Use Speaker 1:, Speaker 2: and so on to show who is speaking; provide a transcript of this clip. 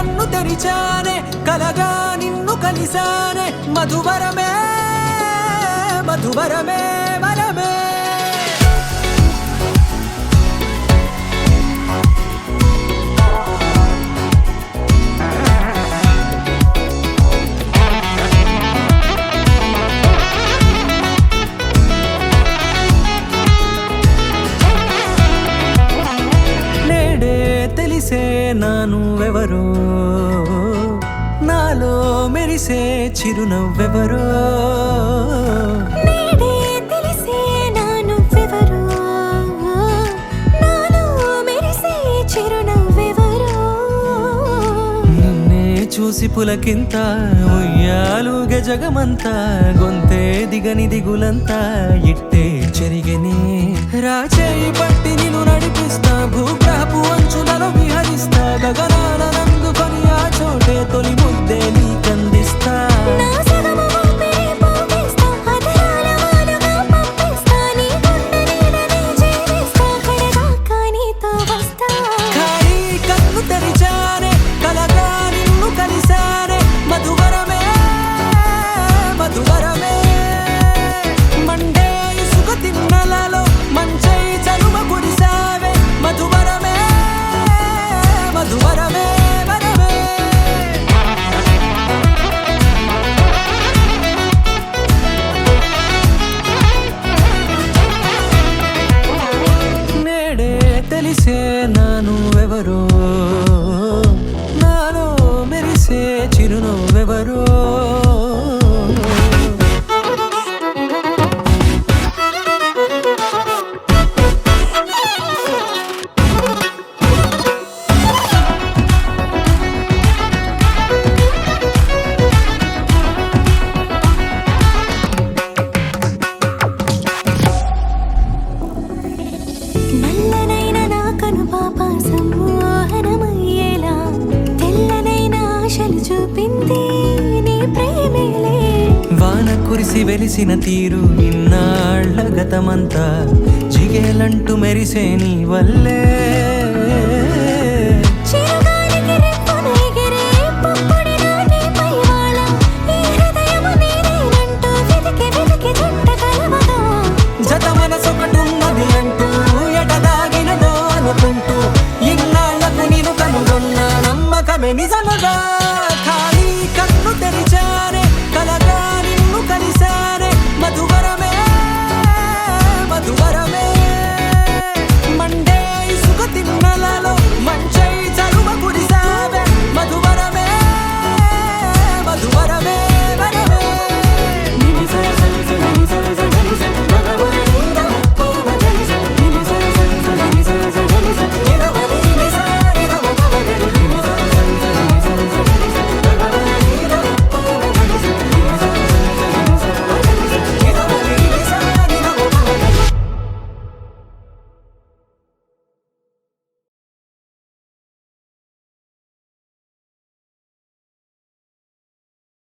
Speaker 1: కన్ను తెరిచానే కలగా నిన్ను కలిసానే మధువరమే మధువరమే వరమే తెలిసే నానువెవరో నాలో మెరిసే చిరునవ్వెవరో
Speaker 2: నేడే తెలిసే నానువెవరో నాలో మెరిసే చిరునవ్వెవరో
Speaker 1: నిన్నే చూసి పులకింత ఉయ్యాలుగే జగమంతా గొంతే దిగని దిగులంతా ఇట్టే చెరిగనే రాచేయి పట్టి నిన్ను నడిపిస్తా భూగ్రహపు అంచులలో విహరిస్తా గగనాల నందుకొని ఆ చోటే తొలి ముద్దే నీకందిస్తా
Speaker 2: నా సగము ఊపిరి పోగేస్తా అదరాల వాలుగా పంపిస్తా నీ గుండె నీడనే జీవిస్తా కడదాకా నీతో వస్తా
Speaker 1: ఖాళీ కన్ను తెరిచానే కలగా నిన్ను కలిసానే మధువరమే మధువరమే మండే ఇసుక తిన్నలలో మంచై చలువ కురిసావే మధువరమే మధువరమే వరమే నేడే తెలిసే నానువెవరో నాలో మెరిసే చిరునవ్వెవరో
Speaker 2: నల్లనైన నా కనుపాప సమ్మోహనమయ్యేలా తెల్లనైన ఆశలు చూపింది నీ ప్రేమేలే
Speaker 1: వాన కురిసి వెలిసిన తీరు ఇన్నాళ్ల గతమంతా జిగేలంటూ మెరిసే నీ వల్లే
Speaker 2: చిరుగాలికి రెప్పున ఎగిరే పుప్పొడిన నీపై వాల ఈ హృదయము నీదేనంటూ వెతికి వెతికి జంట కలవగా
Speaker 1: జత మనసొకటున్నది అంటూ ఎటదాగినదో అనుకుంటూ ఇన్నాళ్లకు నేను కనుగొన్న నమ్మకమే నిజముగా